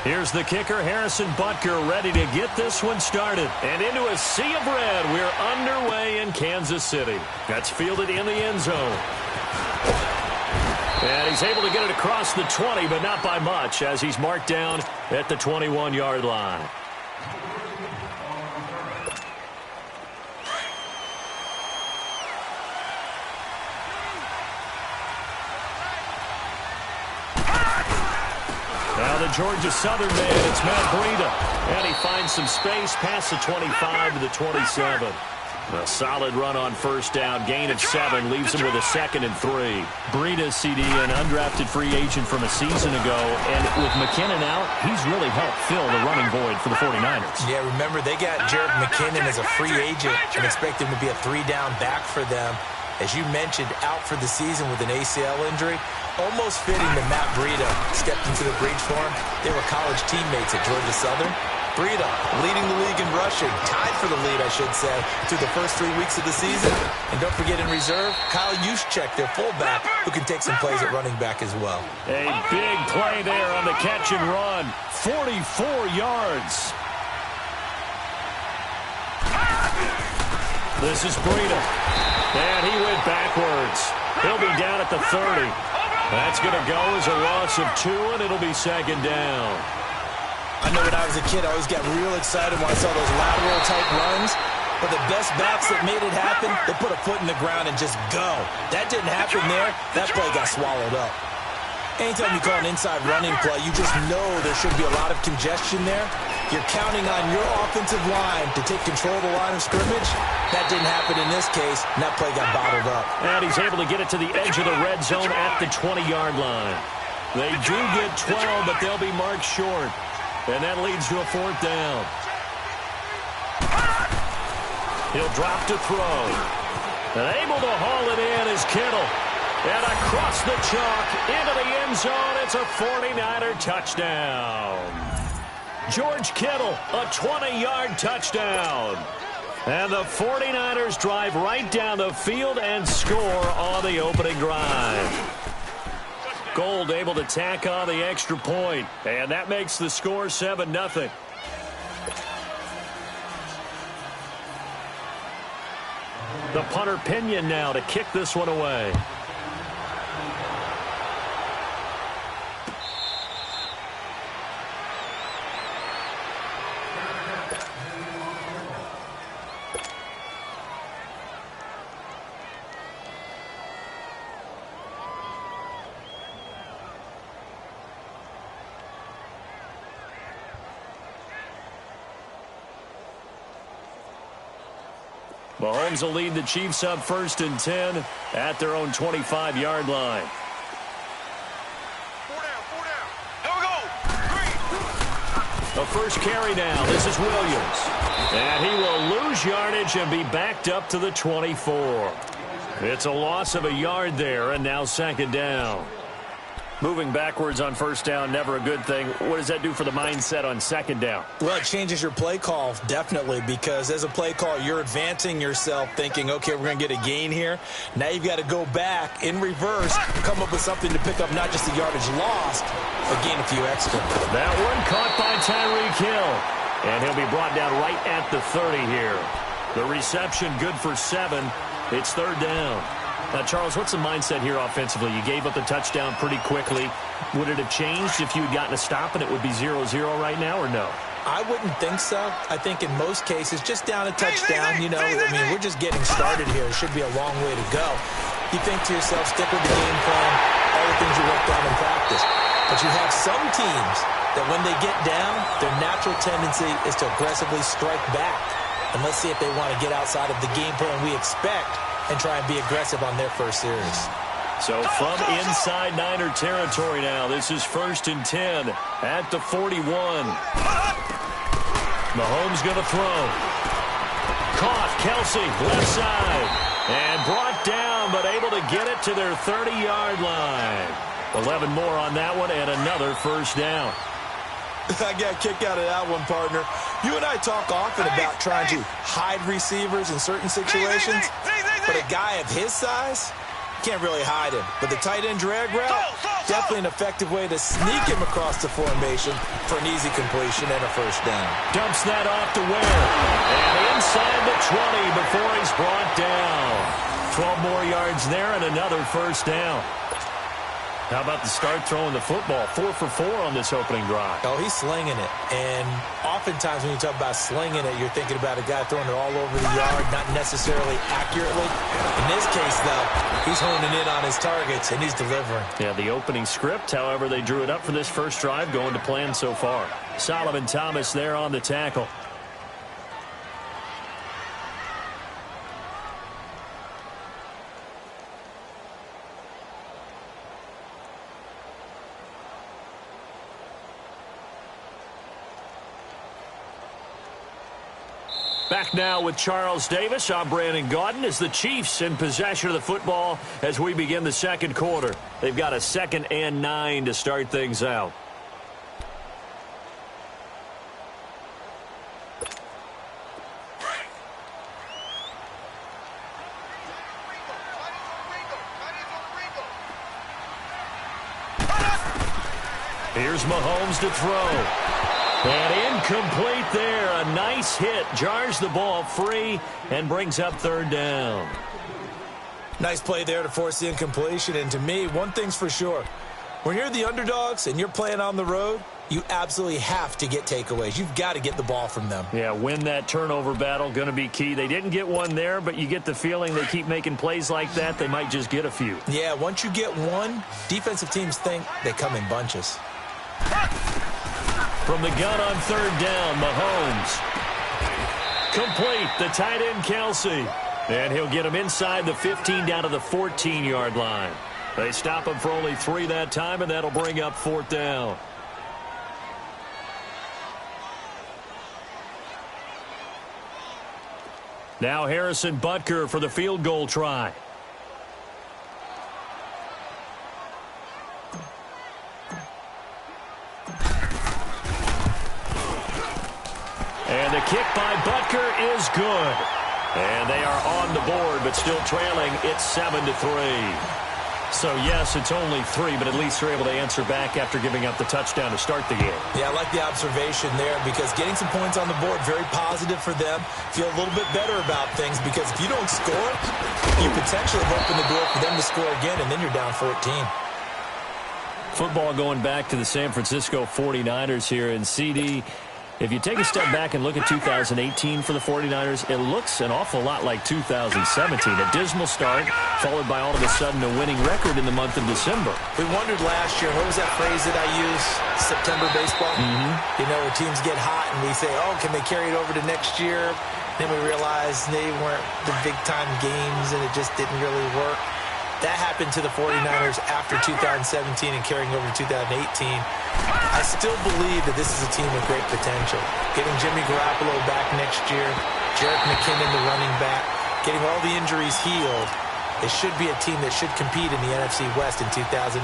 Here's the kicker, Harrison Butker, ready to get this one started. And into a sea of red, we're underway in Kansas City. That's fielded in the end zone. And he's able to get it across the 20, but not by much, as he's marked down at the 21-yard line. Now the Georgia Southern man, it's Matt Breida. And he finds some space past the 25 to the 27. A solid run on first down, gain of 7, leaves him with a 2nd and 3. Breida, CD, an undrafted free agent from a season ago, and with McKinnon out, he's really helped fill the running void for the 49ers. Yeah, remember, they got Jared McKinnon as a free agent and expect him to be a 3-down back for them. As you mentioned, out for the season with an ACL injury. Almost fitting that Matt Breida stepped into the breach for him. They were college teammates at Georgia Southern. Breida leading the league in rushing, tied for the lead, I should say, through the first 3 weeks of the season. And don't forget in reserve, Kyle Juszczyk, their fullback, who can take some plays at running back as well. A big play there on the catch and run. 44 yards. This is Breida. And he went backwards. He'll be down at the 30. That's going to go as a loss of 2, and it'll be 2nd down. I know when I was a kid, I always got real excited when I saw those lateral-type runs. But the best backs that made it happen, they put a foot in the ground and just go. That didn't happen there. That play got swallowed up. Anytime you call an inside running play, you just know there should be a lot of congestion there. You're counting on your offensive line to take control of the line of scrimmage. That didn't happen in this case, and that play got bottled up. And he's able to get it to the edge of the red zone at the 20-yard line. They do get 12, but they'll be marked short. And that leads to a 4th down. He'll drop to throw. And able to haul it in is Kittle. And across the chalk into the end zone, it's a 49er touchdown. George Kittle, a 20-yard touchdown. And the 49ers drive right down the field and score on the opening drive. Gold able to tack on the extra point, and that makes the score 7-0. The punter Pinion now to kick this one away. Mahomes will lead the Chiefs up 1st and 10 at their own 25-yard line. 4 down. Here we go. 3. The first carry now. This is Williams. And he will lose yardage and be backed up to the 24. It's a loss of a yard there, and now 2nd down. Moving backwards on first down, never a good thing. What does that do for the mindset on 2nd down? Well, it changes your play call, definitely, because as a play call, you're advancing yourself thinking, okay, we're going to get a gain here. Now you've got to go back in reverse, come up with something to pick up not just the yardage lost, but gain a few extra. That one caught by Tyreek Hill. And he'll be brought down right at the 30 here. The reception good for 7. It's 3rd down. Now, Charles, what's the mindset here offensively? You gave up the touchdown pretty quickly. Would it have changed if you had gotten a stop and it would be 0-0 right now, or no? I wouldn't think so. I think in most cases, just down a touchdown, you know, I mean, we're just getting started here. It should be a long way to go. You think to yourself, stick with the game plan, all the things you worked on in practice. But you have some teams that when they get down, their natural tendency is to aggressively strike back. And let's see if they want to get outside of the game plan we expect and try and be aggressive on their first series. So from inside Niner territory now, this is 1st and 10 at the 41. Mahomes going to throw. Caught, Kelsey, left side. And brought down, but able to get it to their 30-yard line. 11 more on that one, and another 1st down. I got a kick out of that one, partner. You and I talk often about trying to hide receivers in certain situations, but a guy of his size can't really hide him. But the tight end drag route, Definitely an effective way to sneak him across the formation for an easy completion and a first down. Dumps that off to Ware. And inside the 20 before he's brought down. 12 more yards there and another first down. How about the start throwing the football? 4 for 4 on this opening drive. Oh, he's slinging it. And oftentimes when you talk about slinging it, you're thinking about a guy throwing it all over the yard, not necessarily accurately. In this case, though, he's honing in on his targets, and he's delivering. Yeah, the opening script, however, they drew it up for this first drive, going to plan so far. Solomon Thomas there on the tackle. Back now with Charles Davis. I'm Brandon Gaudin as the Chiefs in possession of the football as we begin the second quarter. They've got a 2nd and 9 to start things out. Here's Mahomes to throw. And incomplete there. A nice hit. Jars the ball free and brings up 3rd down. Nice play there to force the incompletion. And to me, one thing's for sure. When you're the underdogs and you're playing on the road, you absolutely have to get takeaways. You've got to get the ball from them. Yeah, win that turnover battle. Going to be key. They didn't get one there, but you get the feeling they keep making plays like that. They might just get a few. Yeah, once you get one, defensive teams think they come in bunches. From the gun on 3rd down, Mahomes. Complete, the tight end, Kelsey. And he'll get him inside the 15 down to the 14-yard line. They stop him for only 3 that time, and that'll bring up 4th down. Now Harrison Butker for the field goal try. And the kick by Butker is good. And they are on the board, but still trailing. It's 7-3. So, yes, it's only 3, but at least they're able to answer back after giving up the touchdown to start the game. Yeah, I like the observation there because getting some points on the board, very positive for them. Feel a little bit better about things because if you don't score, you potentially have opened the door for them to score again, and then you're down 14. Football going back to the San Francisco 49ers here in CD. If you take a step back and look at 2018 for the 49ers, it looks an awful lot like 2017. A dismal start, followed by all of a sudden a winning record in the month of December. We wondered last year, what was that phrase that I used? September baseball? You know, where teams get hot and we say, oh, can they carry it over to next year? Then we realized they weren't the big-time games and it just didn't really work. That happened to the 49ers after 2017 and carrying over to 2018. I still believe that this is a team with great potential. Getting Jimmy Garoppolo back next year, Jerick McKinnon, the running back, getting all the injuries healed, it should be a team that should compete in the NFC West in 2019,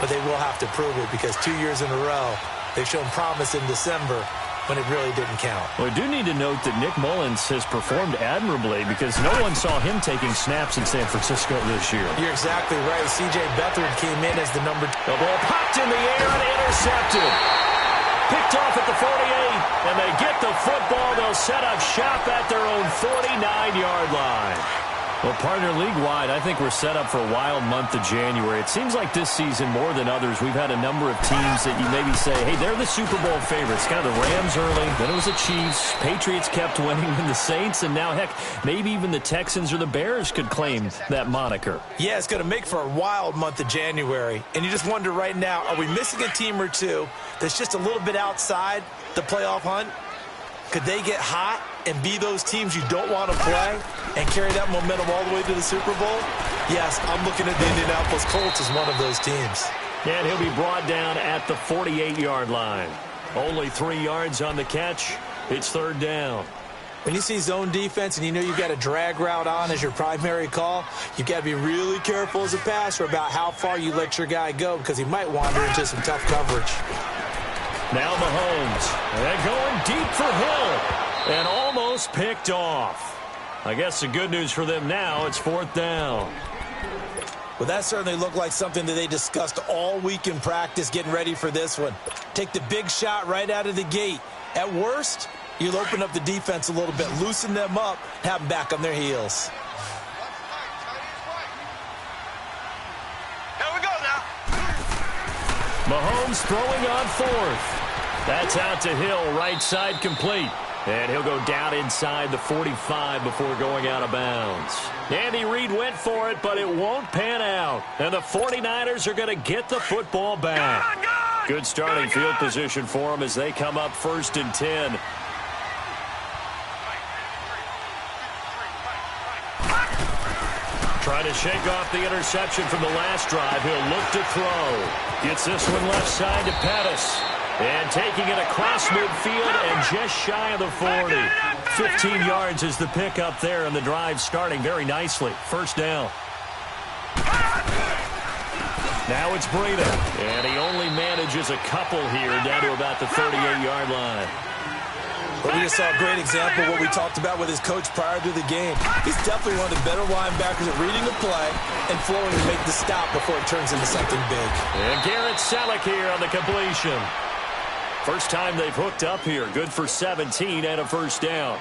but they will have to prove it because 2 years in a row, they've shown promise in December when it really didn't count. Well, we do need to note that Nick Mullins has performed admirably because no one saw him taking snaps in San Francisco this year. You're exactly right. C.J. Beathard came in as the number 2. The ball popped in the air and intercepted. Picked off at the 48, and they get the football. They'll set up shop at their own 49-yard line. Well, partner, league-wide, I think we're set up for a wild month of January. It seems like this season, more than others, we've had a number of teams that you maybe say, hey, they're the Super Bowl favorites. Kind of the Rams early, then it was the Chiefs. Patriots kept winning, and the Saints, and now, heck, maybe even the Texans or the Bears could claim that moniker. Yeah, it's going to make for a wild month of January. And you just wonder right now, are we missing a team or two that's just a little bit outside the playoff hunt? Could they get hot and be those teams you don't want to play and carry that momentum all the way to the Super Bowl? Yes, I'm looking at the Indianapolis Colts as one of those teams. And he'll be brought down at the 48-yard line. Only 3 yards on the catch. It's 3rd down. When you see zone defense and you know you've got a drag route on as your primary call, you've got to be really careful as a passer about how far you let your guy go because he might wander into some tough coverage. Now Mahomes, and going deep for Hill, and almost picked off. I guess the good news for them now, it's 4th down. Well, that certainly looked like something that they discussed all week in practice getting ready for this one. Take the big shot right out of the gate. At worst, you'll open up the defense a little bit, loosen them up, have them back on their heels. Here we go now. Mahomes throwing on fourth. That's out to Hill, right side complete. And he'll go down inside the 45 before going out of bounds. Andy Reid went for it, but it won't pan out. And the 49ers are going to get the football back. Good starting field position for them as they come up 1st and 10. Trying to shake off the interception from the last drive. He'll look to throw. Gets this one left side to Pettis. And taking it across midfield and just shy of the 40. 15 yards is the pickup there, and the drive starting very nicely. First down. Now it's Breida. And he only manages a couple here down to about the 38-yard line. Well, we just saw a great example of what we talked about with his coach prior to the game. He's definitely one of the better linebackers at reading the play and flowing to make the stop before it turns into something big. And Garrett Selleck here on the completion. First time they've hooked up here. Good for 17 and a first down.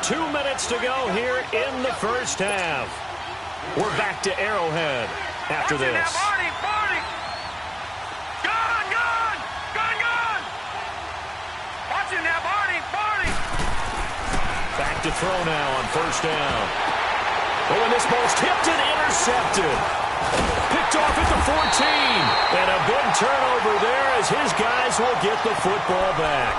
Two minutes to go here in the first half. We're back to Arrowhead after this. Back to throw now on first down. Oh, and this ball's tipped and intercepted. Picked off at the 14. And a big turnover there as his guys will get the football back.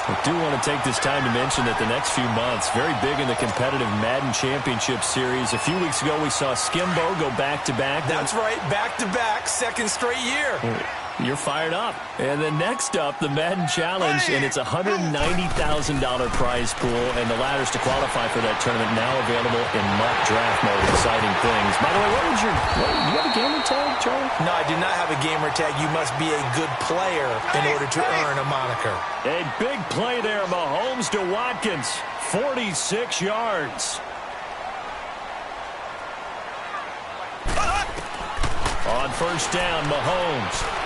I do want to take this time to mention that the next few months, very big in the competitive Madden Championship Series. A few weeks ago, we saw Skimbo go back-to-back. That's right, back-to-back, second straight year. You're fired up. And then next up, the Madden Challenge, and it's a $190,000 prize pool, and the ladders to qualify for that tournament now available in mock draft mode. Exciting things. By the way, do you have a gamer tag, Charlie? No, I do not have a gamer tag. You must be a good player in order to earn a moniker. A big play there, Mahomes to Watkins, 46 yards. On first down, Mahomes.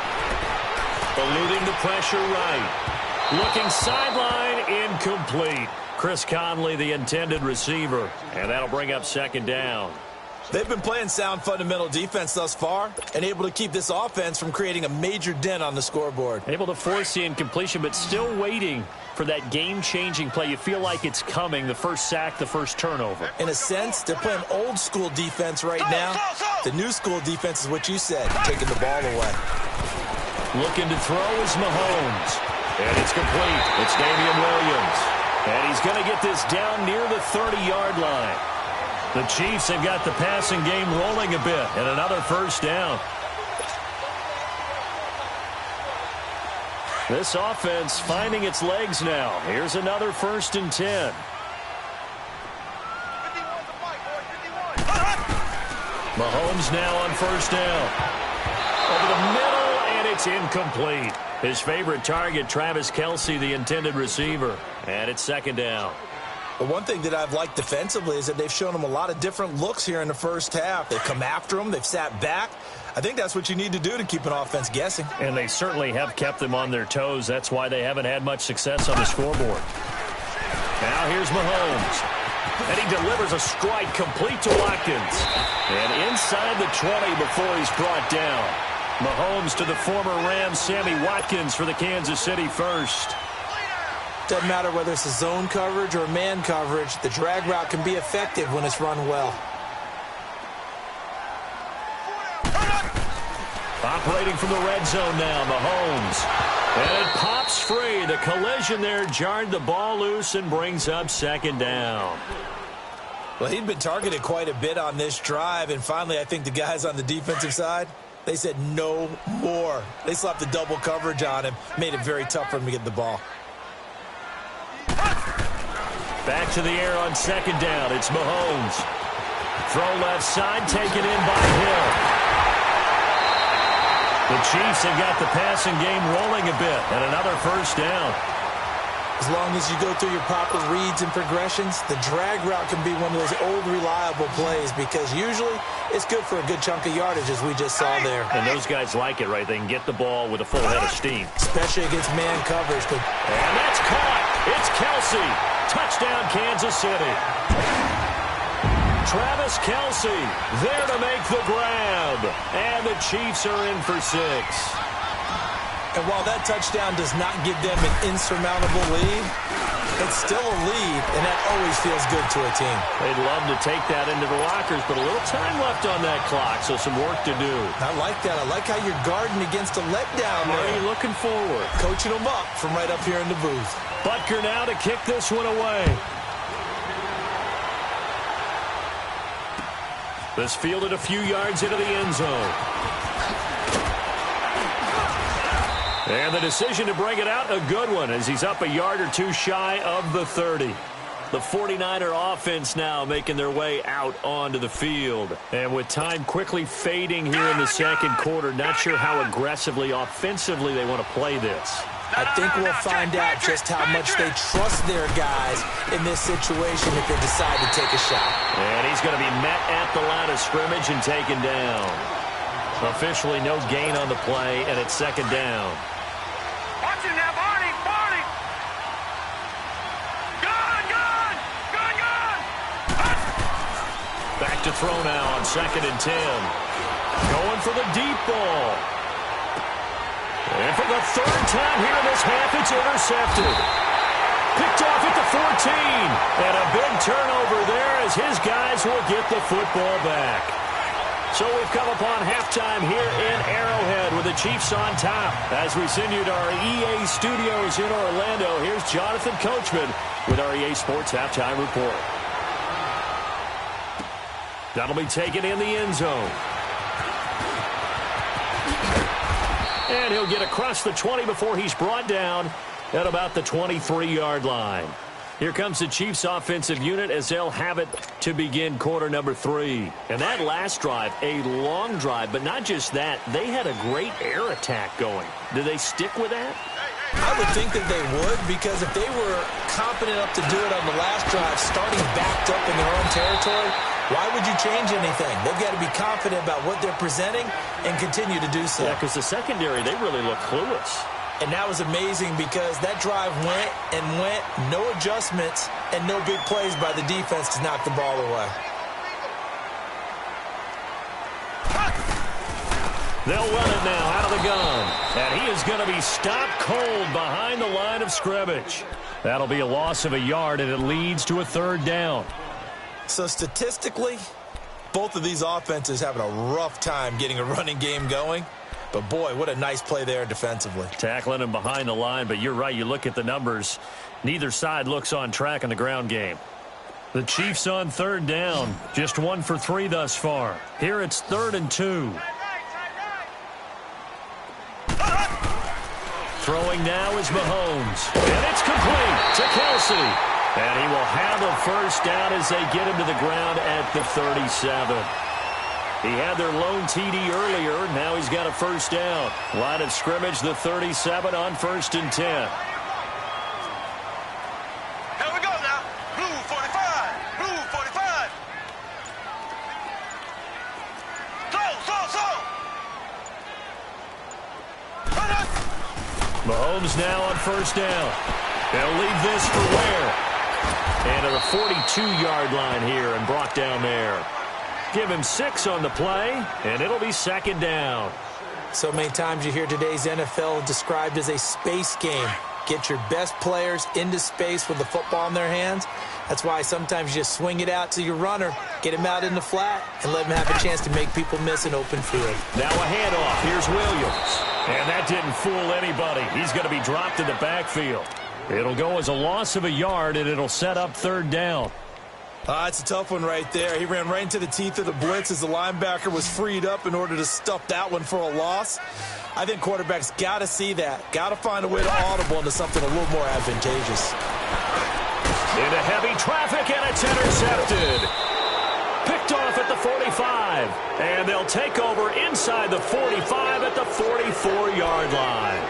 Eluding the pressure right. Looking sideline, incomplete. Chris Conley, the intended receiver. And that'll bring up second down. They've been playing sound fundamental defense thus far and able to keep this offense from creating a major dent on the scoreboard. Able to force the incompletion, but still waiting for that game-changing play. You feel like it's coming, the first sack, the first turnover. In a sense, they're playing old-school defense right now. The new-school defense is what you said, taking the ball away. Looking to throw is Mahomes. And it's complete. It's Damian Williams. And he's going to get this down near the 30-yard line. The Chiefs have got the passing game rolling a bit. And another first down. This offense finding its legs now. Here's another 1st and 10. Mahomes now on first down. Over the middle, and it's incomplete. His favorite target, Travis Kelce, the intended receiver. And it's second down. But one thing that I've liked defensively is that they've shown him a lot of different looks here in the first half. They've come after him. They've sat back. I think that's what you need to do to keep an offense guessing. And they certainly have kept them on their toes. That's why they haven't had much success on the scoreboard. Now here's Mahomes. And he delivers a strike complete to Watkins. And inside the 20 before he's brought down. Mahomes to the former Rams, Sammy Watkins for the Kansas City first. Doesn't matter whether it's a zone coverage or man coverage, the drag route can be effective when it's run well. Operating from the red zone now, Mahomes. And it pops free. The collision there jarred the ball loose and brings up second down. Well, he'd been targeted quite a bit on this drive, and finally I think the guys on the defensive side, they said no more. They slapped the double coverage on him, made it very tough for him to get the ball. Back to the air on second down. It's Mahomes. Throw left side, taken in by Hill. The Chiefs have got the passing game rolling a bit, and another first down. As long as you go through your proper reads and progressions, the drag route can be one of those old reliable plays because usually it's good for a good chunk of yardage, as we just saw there. And those guys like it, right? They can get the ball with a full head of steam. Especially against man coverage. And that's caught. It's Kelsey. Touchdown, Kansas City. Travis Kelsey there to make the grab. And the Chiefs are in for 6. And while that touchdown does not give them an insurmountable lead, it's still a lead, and that always feels good to a team. They'd love to take that into the lockers, but a little time left on that clock, so some work to do. I like that. I like how you're guarding against a letdown there. Are you looking forward? Coaching them up from right up here in the booth. Butker now to kick this one away. This fielded a few yards into the end zone. And the decision to bring it out, a good one, as he's up a yard or two shy of the 30. The 49er offense now making their way out onto the field. And with time quickly fading here in the second quarter, not sure how aggressively, offensively they want to play this. I think we'll find out just how much they trust their guys in this situation if they decide to take a shot. And he's going to be met at the line of scrimmage and taken down. Officially no gain on the play, and it's second down. Watch it now, Barney! Barney! Gone! Gone! Gone! Gone! Back to throw now on 2nd and 10. Going for the deep ball. And for the 3rd time here in this half, it's intercepted. Picked off at the 14. And a big turnover there as his guys will get the football back. So we've come upon halftime here in Arrowhead with the Chiefs on top. As we send you to our EA studios in Orlando, here's Jonathan Coachman with our EA Sports Halftime Report. That'll be taken in the end zone. And he'll get across the 20 before he's brought down at about the 23-yard line. Here comes the Chiefs offensive unit as they'll have it to begin quarter number 3. And that last drive, a long drive, but not just that. They had a great air attack going. Do they stick with that? I would think that they would, because if they were confident enough to do it on the last drive, starting backed up in their own territory, why would you change anything? They've got to be confident about what they're presenting and continue to do so. Yeah, because the secondary, they really look clueless. And that was amazing because that drive went and went, no adjustments, and no big plays by the defense to knock the ball away. They'll run it now out of the gun. And he is going to be stopped cold behind the line of scrimmage. That'll be a loss of a yard, and it leads to a 3rd down. So statistically, both of these offenses having a rough time getting a running game going. But, boy, what a nice play there defensively. Tackling him behind the line, but you're right. You look at the numbers. Neither side looks on track in the ground game. The Chiefs on 3rd down. Just 1 for 3 thus far. Here it's 3rd and 2. Throwing now is Mahomes. And it's complete to Kelsey. And he will have a first down as they get him to the ground at the 37. He had their lone TD earlier. Now he's got a first down. Line of scrimmage, the 37 on 1st and 10. Here we go now. Blue 45. Blue 45. Slow. Mahomes now on first down. They'll leave this for Ware. And to the 42-yard line here and brought down there. Give him 6 on the play, and it'll be 2nd down. So many times you hear today's NFL described as a space game. Get your best players into space with the football in their hands. That's why sometimes you just swing it out to your runner, get him out in the flat, and let him have a chance to make people miss an open field. Now a handoff. Here's Williams. And that didn't fool anybody. He's going to be dropped in the backfield. It'll go as a loss of a yard, and it'll set up 3rd down. It's a tough one right there. He ran right into the teeth of the blitz as the linebacker was freed up in order to stuff that one for a loss. I think quarterbacks got to see that. Got to find a way to audible into something a little more advantageous. Into heavy traffic, and it's intercepted. Picked off at the 45. And they'll take over inside the 45 at the 44-yard line.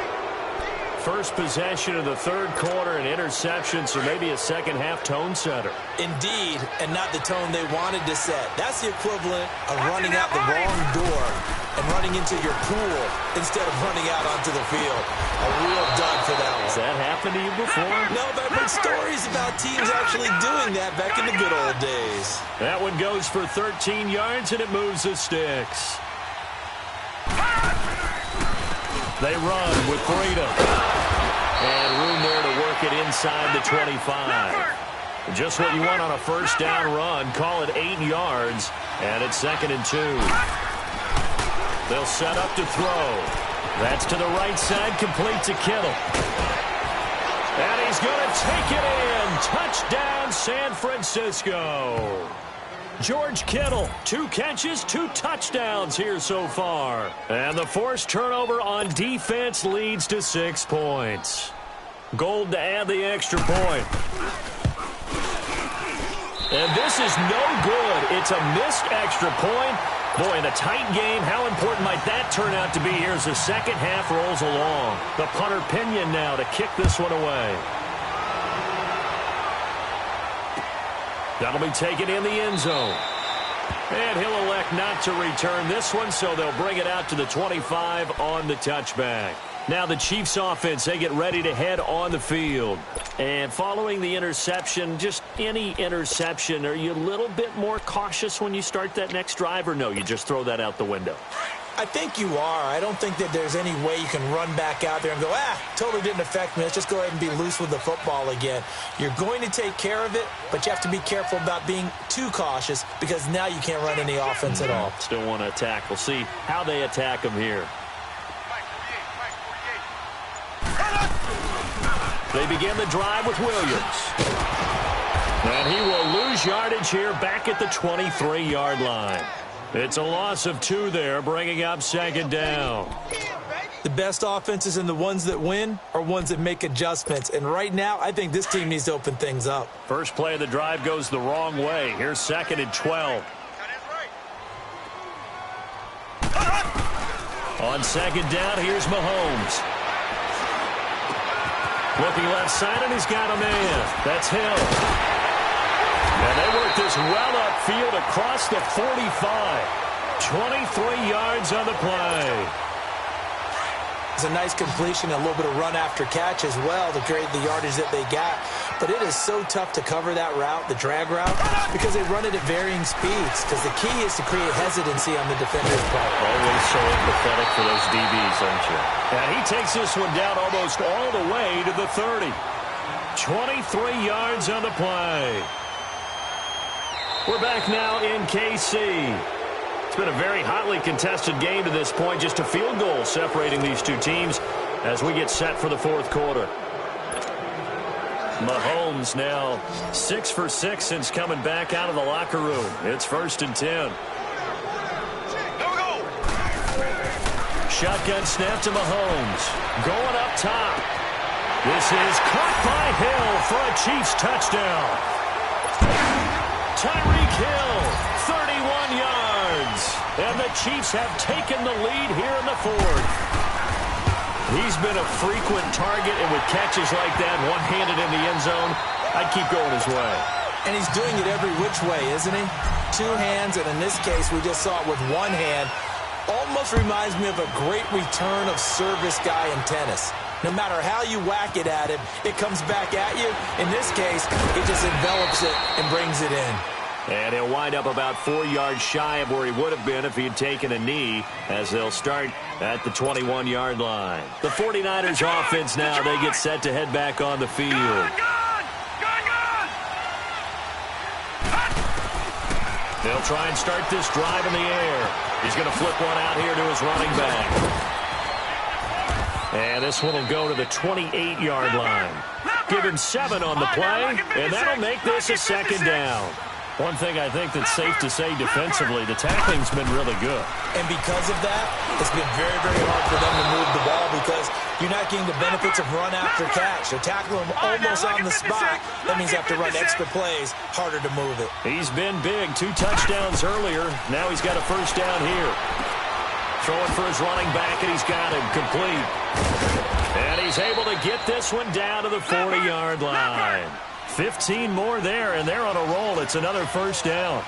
first possession of the third quarter, an interception, so maybe a second-half tone setter. Indeed, and not the tone they wanted to set. That's the equivalent of running out the wrong door and running into your pool instead of running out onto the field. A real dud for that one. Has that happened to you before? No, but I've heard stories about teams actually doing that back in the good old days. That one goes for 13 yards, and it moves the sticks. They run with freedom. And room there to work it inside the 25. Just what you want on a first down run. Call it 8 yards, and it's 2nd and 2. They'll set up to throw. That's to the right side, complete to Kittle. And he's going to take it in. Touchdown, San Francisco. George Kittle, 2 catches, 2 touchdowns here so far. And the forced turnover on defense leads to 6 points. Gold to add the extra point. And this is no good. It's a missed extra point. Boy, in a tight game, how important might that turn out to be here as the second half rolls along. The punter Pinion now to kick this one away. That'll be taken in the end zone. And he'll elect not to return this one, so they'll bring it out to the 25 on the touchback. Now the Chiefs offense, they get ready to head on the field. And following the interception, just any interception, are you a little bit more cautious when you start that next drive, or no, you just throw that out the window? I think you are. I don't think that there's any way you can run back out there and go, totally didn't affect me. Let's just go ahead and be loose with the football again. You're going to take care of it, but you have to be careful about being too cautious because now you can't run any offense at all. Still want to attack. We'll see how they attack them here. They begin the drive with Williams. And he will lose yardage here back at the 23-yard line. It's a loss of 2 there, bringing up 2nd down. The best offenses and the ones that win are ones that make adjustments. And right now, I think this team needs to open things up. First play of the drive goes the wrong way. Here's 2nd and 12. On 2nd down, here's Mahomes. Looking left side, and he's got a man. That's Hill. And they work this well upfield across the 45. 23 yards on the play. It's a nice completion, a little bit of run after catch as well to create the yardage that they got. But it is so tough to cover that route, the drag route, because they run it at varying speeds. Because the key is to create hesitancy on the defender's part. Always so empathetic for those DBs, aren't you? And he takes this one down almost all the way to the 30. 23 yards on the play. We're back now in KC. It's been a very hotly contested game to this point. Just a field goal separating these two teams as we get set for the fourth quarter. Mahomes now 6 for 6 since coming back out of the locker room. It's 1st and 10. Shotgun snap to Mahomes. Going up top. This is caught by Hill for a Chiefs touchdown. Tyreek Hill, 31 yards. And the Chiefs have taken the lead here in the fourth. He's been a frequent target, and with catches like that, one-handed in the end zone, I'd keep going his way. And he's doing it every which way, isn't he? 2 hands, and in this case, we just saw it with 1 hand. Almost reminds me of a great return of service guy in tennis. No matter how you whack it at him, it comes back at you. In this case, it just envelops it and brings it in. And he'll wind up about 4 yards shy of where he would have been if he had taken a knee, as they'll start at the 21-yard line. The 49ers offense now, they get set to head back on the field. They'll try and start this drive in the air. He's going to flip one out here to his running back. And this one will go to the 28-yard line. Give him 7 on the play, and that'll make this a 2nd down. One thing I think that's safe to say defensively, the tackling's been really good. And because of that, it's been very, very hard for them to move the ball because you're not getting the benefits of run after catch. They're tackling him almost on the spot. That means you have to run extra plays, harder to move it. He's been big. 2 touchdowns earlier. Now he's got a first down here. Throwing for his running back, and he's got him complete. And he's able to get this one down to the 40-yard line. 15 more there, and they're on a roll. It's another first down.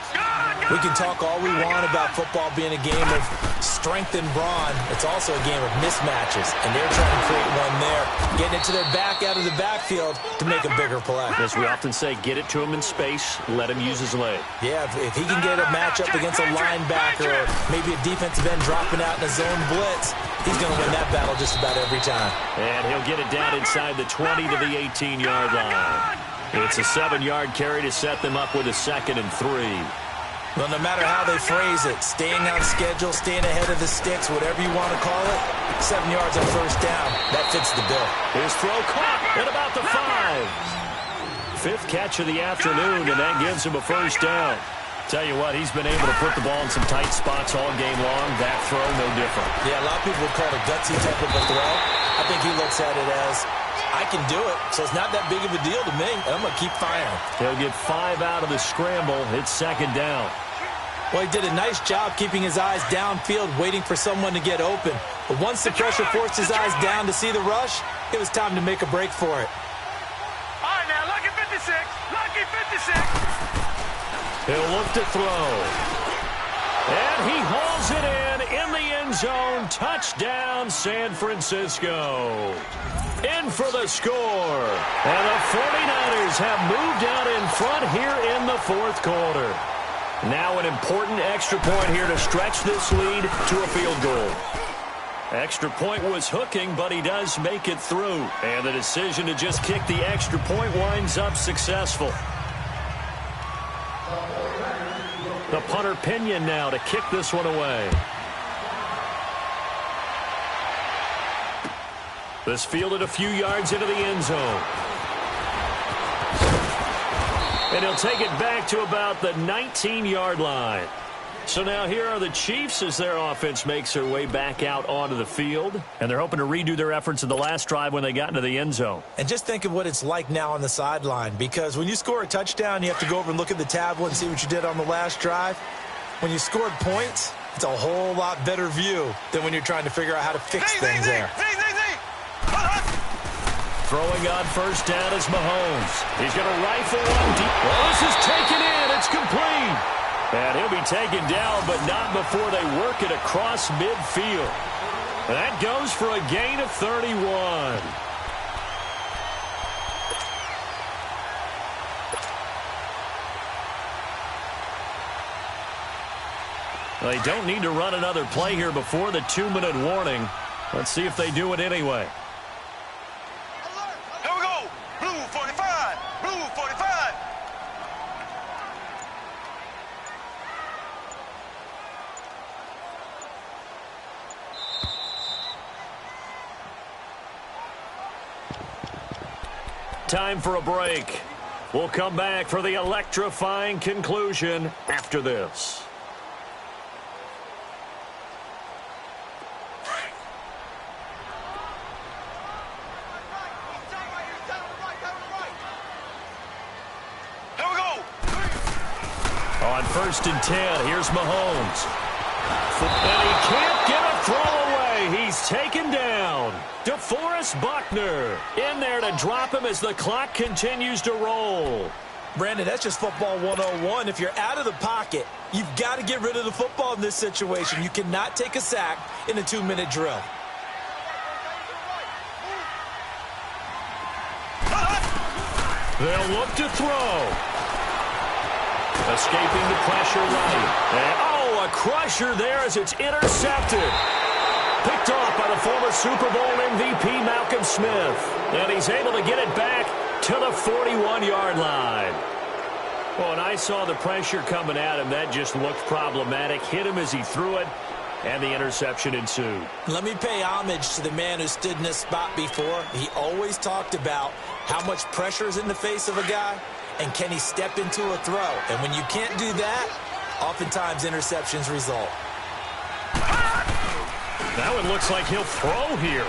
We can talk all we want about football being a game of strength and brawn. It's also a game of mismatches, and they're trying to create one there, getting it to their back out of the backfield to make a bigger play. As we often say, get it to him in space, let him use his leg. Yeah, if he can get a matchup against a linebacker or maybe a defensive end dropping out in a zone blitz, he's going to win that battle just about every time. And he'll get it down inside the 20 to the 18-yard line. It's a 7-yard carry to set them up with a 2nd and 3. Well, no matter how they phrase it, staying on schedule, staying ahead of the sticks, whatever you want to call it, 7 yards on first down, that fits the bill. His throw caught at about the 5. 5th catch of the afternoon, and that gives him a first down. Tell you what, he's been able to put the ball in some tight spots all game long. That throw, no different. Yeah, a lot of people would call it a gutsy type of a throw. I think he looks at it as, I can do it, so it's not that big of a deal to me. I'm going to keep firing. He'll get 5 out of the scramble. It's 2nd down. Well, he did a nice job keeping his eyes downfield, waiting for someone to get open. But once the pressure forced his eyes down to see the rush, it was time to make a break for it. All right, now, lucky 56. Lucky 56. He'll look to throw. And he hauls it in the end zone. Touchdown, San Francisco. In for the score. And the 49ers have moved out in front here in the 4th quarter. Now an important extra point here to stretch this lead to a field goal. Extra point was hooking, but he does make it through. And the decision to just kick the extra point winds up successful. The punter Pinion now to kick this one away. This fielded a few yards into the end zone. And he'll take it back to about the 19-yard line. So now here are the Chiefs as their offense makes their way back out onto the field. And they're hoping to redo their efforts in the last drive when they got into the end zone. And just think of what it's like now on the sideline, because when you score a touchdown, you have to go over and look at the tablet and see what you did on the last drive. When you scored points, it's a whole lot better view than when you're trying to figure out how to fix things there. Throwing on first down is Mahomes. He's going to rifle one deep. Well, this is taken in. It's complete. And he'll be taken down, but not before they work it across midfield. And that goes for a gain of 31. They don't need to run another play here before the 2-minute warning. Let's see if they do it anyway. Here we go. Blue 45. Blue 45. Time for a break. We'll come back for the electrifying conclusion after this. On 1st and 10, here's Mahomes. And he can't get a throw away. He's taken down. DeForest Buckner in there to drop him as the clock continues to roll. Brandon, that's just football 101. If you're out of the pocket, you've got to get rid of the football in this situation. You cannot take a sack in a 2-minute drill. They'll look to throw. Escaping the pressure right. And, a crusher there as it's intercepted. Picked off by the former Super Bowl MVP Malcolm Smith. And he's able to get it back to the 41-yard line. Well, when I saw the pressure coming at him, that just looked problematic. Hit him as he threw it, and the interception ensued. Let me pay homage to the man who stood in this spot before. He always talked about how much pressure is in the face of a guy, and can he step into a throw? And when you can't do that, oftentimes interceptions result. Now it looks like he'll throw here.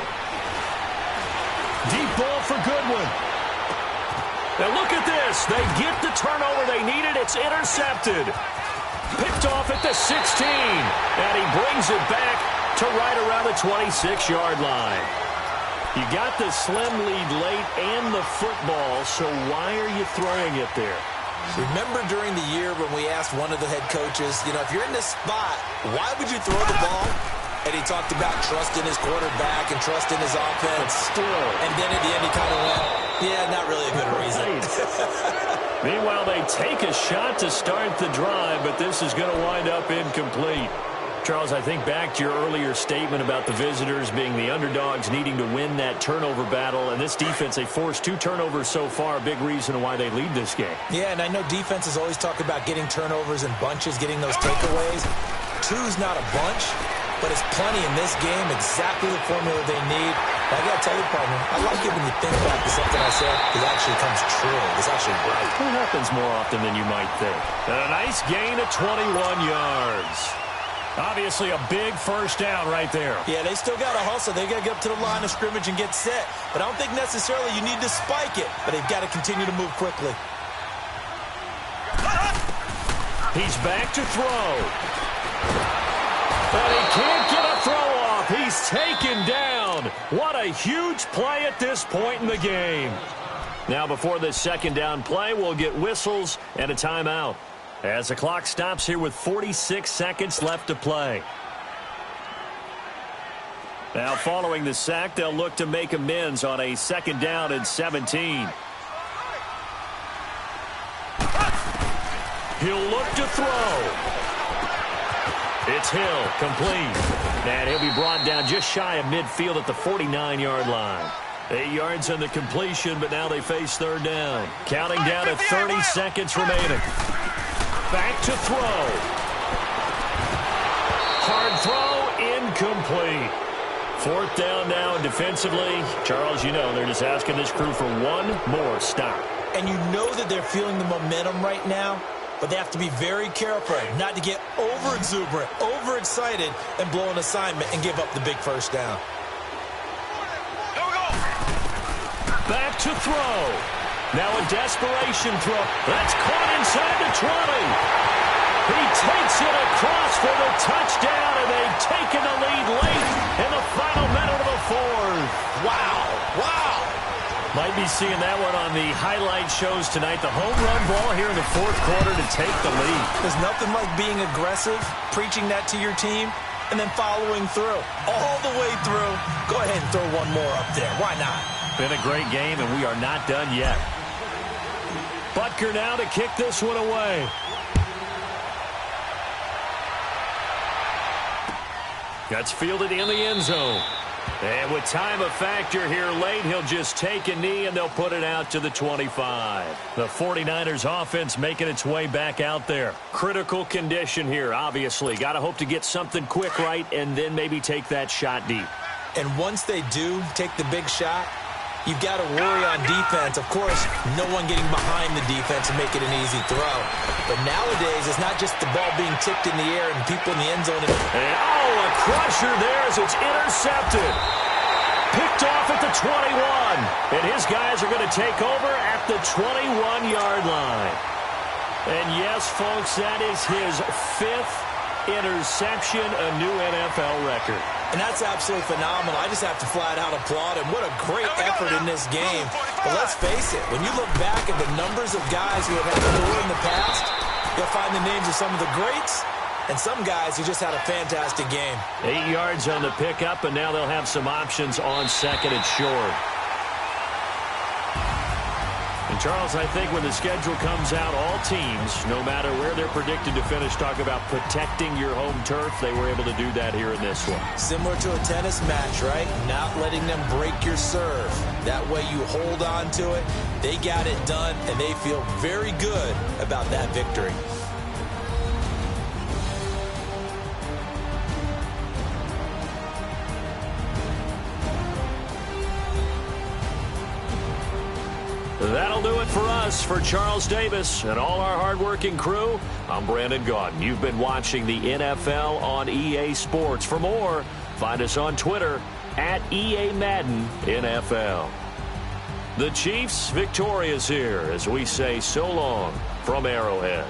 Deep ball for Goodwin. Now look at this. They get the turnover they needed. It's intercepted. Picked off at the 16. And he brings it back to right around the 26-yard line. You got the slim lead late and the football, so why are you throwing it there? Remember during the year when we asked one of the head coaches, if you're in this spot, why would you throw the ball? And he talked about trusting his quarterback and trusting his offense. Still. And then at the end he kind of went, yeah, not really a good reason. Meanwhile, they take a shot to start the drive, but this is going to wind up incomplete. Charles, I think back to your earlier statement about the visitors being the underdogs needing to win that turnover battle. And this defense, they forced 2 turnovers so far, a big reason why they lead this game. Yeah, and I know defenses always talk about getting turnovers in bunches, getting those takeaways. 2's not a bunch, but it's plenty in this game, exactly the formula they need. I got to tell you, partner, I like it when you think back to something I said, because it actually comes true. It's actually right. It happens more often than you might think. And a nice gain of 21 yards. Obviously a big first down right there. Yeah, they still got to hustle. They got to get up to the line of scrimmage and get set. But I don't think necessarily you need to spike it. But they've got to continue to move quickly. He's back to throw. But he can't get a throw off. He's taken down. What a huge play at this point in the game. Now before this second down play, we'll get whistles and a timeout, as the clock stops here with 46 seconds left to play. Now following the sack, they'll look to make amends on a second down and 17. He'll look to throw. It's Hill, complete. And he'll be brought down just shy of midfield at the 49-yard line. 8 yards on the completion, but now they face third down. Counting down to 30 seconds remaining. Back to throw. Hard throw, incomplete. Fourth down now, and defensively, Charles, they're just asking this crew for one more stop. And you know that they're feeling the momentum right now, but they have to be very careful not to get over-exuberant, over-excited, and blow an assignment and give up the big first down. Here we go. Back to throw. Now a desperation throw. That's caught inside the 20. He takes it across for the touchdown, and they've taken the lead late in the final minute of the fourth. Wow. Wow. Might be seeing that one on the highlight shows tonight. The home run ball here in the fourth quarter to take the lead. There's nothing like being aggressive, preaching that to your team, and then following through. All the way through. Go ahead and throw one more up there. Why not? Been a great game, and we are not done yet. Butker now to kick this one away. Gets fielded in the end zone. And with time a factor here late, he'll just take a knee, and they'll put it out to the 25. The 49ers offense making its way back out there. Critical condition here, obviously. Got to hope to get something quick right and then maybe take that shot deep. And once they do take the big shot, you've got to worry on defense. Of course, no one getting behind the defense and make it an easy throw. But nowadays, it's not just the ball being tipped in the air and people in the end zone. And, a crusher there as it's intercepted. Picked off at the 21. And his guys are going to take over at the 21-yard line. And yes, folks, that is his 5th interception, a new NFL record. And that's absolutely phenomenal. I just have to flat out applaud him. What a great effort in this game. But let's face it, when you look back at the numbers of guys who have had the door in the past, you'll find the names of some of the greats and some guys who just had a fantastic game. 8 yards on the pickup, and now they'll have some options on second and short. And Charles, I think when the schedule comes out, all teams, no matter where they're predicted to finish, talk about protecting your home turf. They were able to do that here in this one. Similar to a tennis match, right? Not letting them break your serve. That way you hold on to it. They got it done, and they feel very good about that victory. That'll do it for us. For Charles Davis and all our hardworking crew, I'm Brandon Gaudin. You've been watching the NFL on EA Sports. For more, find us on Twitter at EA Madden NFL. The Chiefs victorious here as we say so long from Arrowhead.